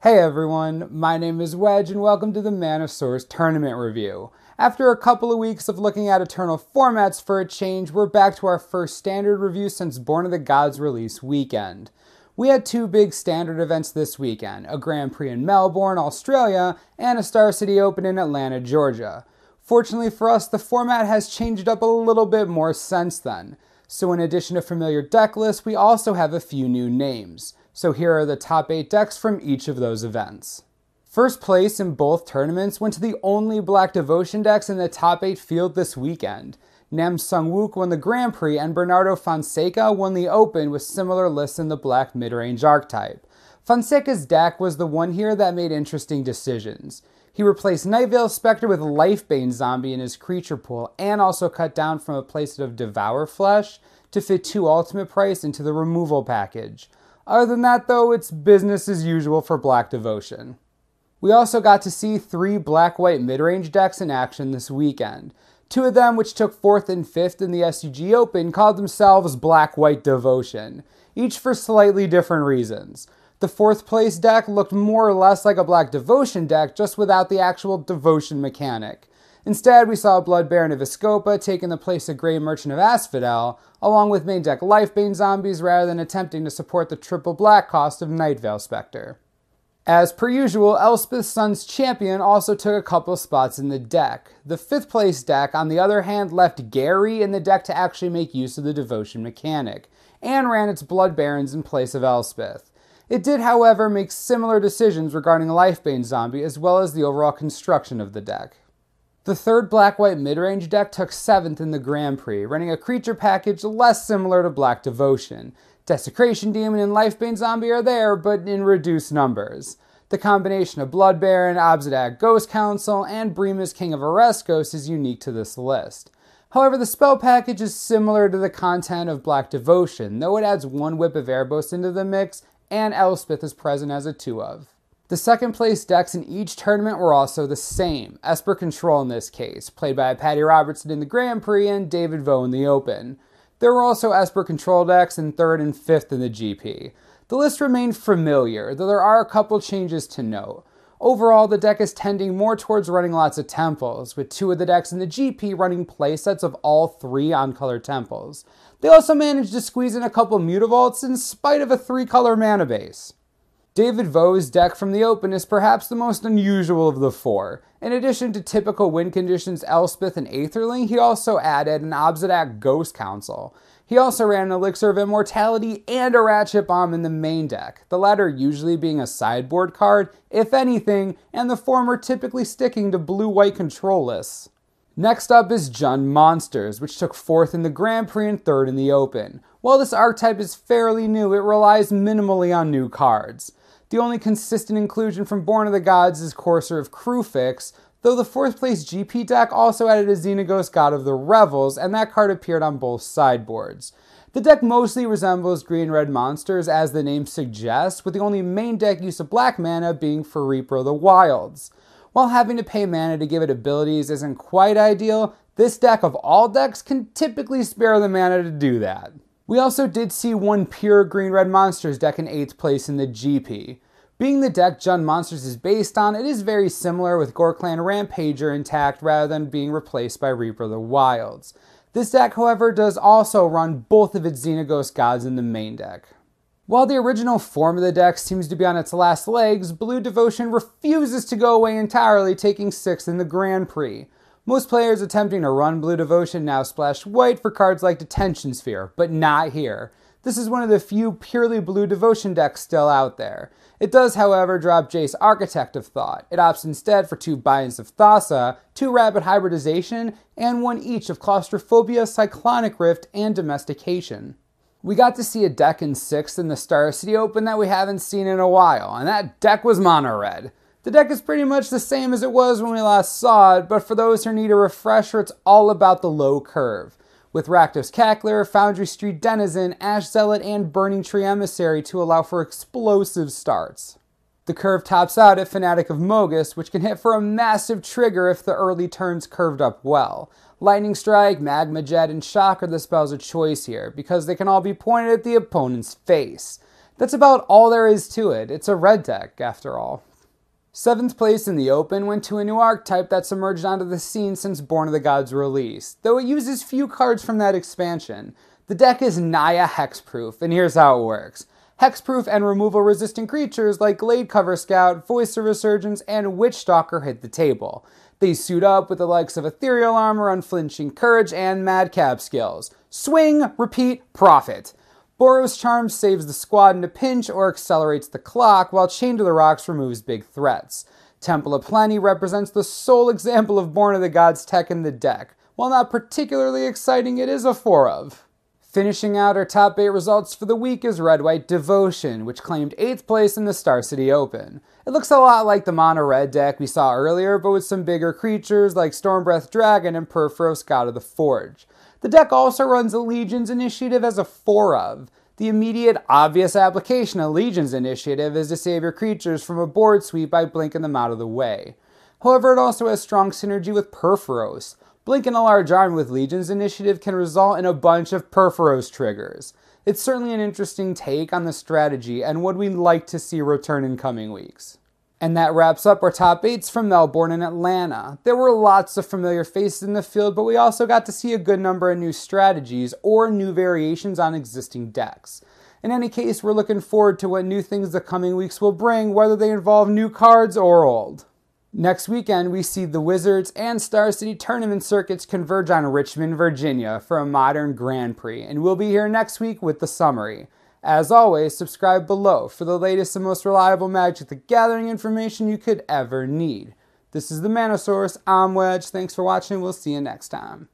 Hey everyone, my name is Wedge and welcome to the Man of Source Tournament Review. After a couple of weeks of looking at Eternal formats for a change, we're back to our first standard review since Born of the Gods release weekend. We had two big standard events this weekend, a Grand Prix in Melbourne, Australia, and a Star City Open in Atlanta, Georgia. Fortunately for us, the format has changed up a little bit more since then. So in addition to familiar deck lists, we also have a few new names. So here are the top 8 decks from each of those events. First place in both tournaments went to the only Black Devotion decks in the top 8 field this weekend. Nam Sung-wook won the Grand Prix and Bernardo Fonseca won the Open with similar lists in the Black mid-range archetype. Fonseca's deck was the one here that made interesting decisions. He replaced Nightveil Spectre with Lifebane Zombie in his creature pool and also cut down from a playset of Devour Flesh to fit 2 ultimate price into the removal package. Other than that though, it's business as usual for Black Devotion. We also got to see 3 black-white mid-range decks in action this weekend. 2 of them, which took 4th and 5th in the SCG Open, called themselves Black-White Devotion, each for slightly different reasons. The 4th place deck looked more or less like a Black Devotion deck, just without the actual devotion mechanic. Instead, we saw Blood Baron of Escopa taking the place of Grey Merchant of Asphodel, along with main deck Lifebane Zombies rather than attempting to support the triple black cost of Nightveil Spectre. As per usual, Elspeth's Son's Champion also took a couple spots in the deck. The 5th place deck, on the other hand, left Gary in the deck to actually make use of the devotion mechanic, and ran its Blood Barons in place of Elspeth. It did, however, make similar decisions regarding Lifebane Zombie as well as the overall construction of the deck. The 3rd black-white mid-range deck took 7th in the Grand Prix, running a creature package less similar to Black Devotion. Desecration Demon and Lifebane Zombie are there, but in reduced numbers. The combination of Blood Baron, Obzedak Ghost Council, and Brima's King of Oreskos is unique to this list. However, the spell package is similar to the content of Black Devotion, though it adds 1 Whip of Erebos into the mix, and Elspeth is present as a 2-of. The 2nd place decks in each tournament were also the same, Esper Control in this case, played by Patty Robertson in the Grand Prix and David Vo in the Open. There were also Esper Control decks in 3rd and 5th in the GP. The list remained familiar, though there are a couple changes to note. Overall, the deck is tending more towards running lots of temples, with 2 of the decks in the GP running playsets of all 3 on-color temples. They also managed to squeeze in a couple Mutavaults in spite of a 3-color mana base. David Vo's deck from the Open is perhaps the most unusual of the 4. In addition to typical win conditions Elspeth and Aetherling, he also added an Obzedak Ghost Council. He also ran an Elixir of Immortality and a Ratchet Bomb in the main deck, the latter usually being a sideboard card, if anything, and the former typically sticking to blue-white control lists. Next up is Jund Monsters, which took 4th in the Grand Prix and 3rd in the Open. While this archetype is fairly new, it relies minimally on new cards. The only consistent inclusion from Born of the Gods is Courser of Crufix, though the 4th place GP deck also added a Xenagos God of the Revels, and that card appeared on both sideboards. The deck mostly resembles Green-Red Monsters as the name suggests, with the only main deck use of black mana being for Reaper of the Wilds. While having to pay mana to give it abilities isn't quite ideal, this deck of all decks can typically spare the mana to do that. We also did see 1 pure Green-Red Monsters deck in 8th place in the GP. Being the deck Jund Monsters is based on, it is very similar with Gorklan Rampager intact rather than being replaced by Reaper of the Wilds. This deck, however, does also run both of its Xenagos Gods in the main deck. While the original form of the deck seems to be on its last legs, Blue Devotion refuses to go away entirely, taking 6th in the Grand Prix. Most players attempting to run Blue Devotion now splash white for cards like Detention Sphere, but not here. This is one of the few purely Blue Devotion decks still out there. It does, however, drop Jace Architect of Thought. It opts instead for 2 Buy-ins of Thassa, 2 Rapid Hybridization, and 1 each of Claustrophobia, Cyclonic Rift, and Domestication. We got to see a deck in 6th in the Star City Open that we haven't seen in a while, and that deck was Mono Red. The deck is pretty much the same as it was when we last saw it, but for those who need a refresher, it's all about the low curve. With Rakdos Cackler, Foundry Street Denizen, Ash Zealot, and Burning Tree Emissary to allow for explosive starts. The curve tops out at Fanatic of Mogus, which can hit for a massive trigger if the early turn's curved up well. Lightning Strike, Magma Jet, and Shock are the spells of choice here, because they can all be pointed at the opponent's face. That's about all there is to it. It's a red deck, after all. 7th place in the Open went to a new archetype that's emerged onto the scene since Born of the Gods release, though it uses few cards from that expansion. The deck is Naya Hexproof, and here's how it works. Hexproof and removal-resistant creatures like Glade Cover Scout, Voice of Resurgence, and Witch Stalker hit the table. They suit up with the likes of Ethereal Armor, Unflinching Courage, and Madcap skills. Swing, repeat, profit. Boros Charm saves the squad in a pinch or accelerates the clock, while Chain to the Rocks removes big threats. Temple of Plenty represents the sole example of Born of the Gods tech in the deck. While not particularly exciting, it is a 4 of. Finishing out our top 8 results for the week is Red-White Devotion, which claimed 8th place in the Star City Open. It looks a lot like the mono-red deck we saw earlier, but with some bigger creatures like Stormbreath Dragon and Perforos God of the Forge. The deck also runs a Legion's Initiative as a 4 of. The immediate, obvious application of Legion's Initiative is to save your creatures from a board sweep by blinking them out of the way. However, it also has strong synergy with Perforos. Blinking a large army with Legion's Initiative can result in a bunch of Perforos triggers. It's certainly an interesting take on the strategy and what we'd like to see return in coming weeks. And that wraps up our top 8s from Melbourne and Atlanta. There were lots of familiar faces in the field, but we also got to see a good number of new strategies or new variations on existing decks. In any case, we're looking forward to what new things the coming weeks will bring, whether they involve new cards or old. Next weekend, we see the Wizards and Star City Tournament circuits converge on Richmond, Virginia for a modern Grand Prix, and we'll be here next week with the summary. As always, subscribe below for the latest and most reliable Magic the Gathering information you could ever need. This is the Manosaurus, I'm Wedge, thanks for watching, we'll see you next time.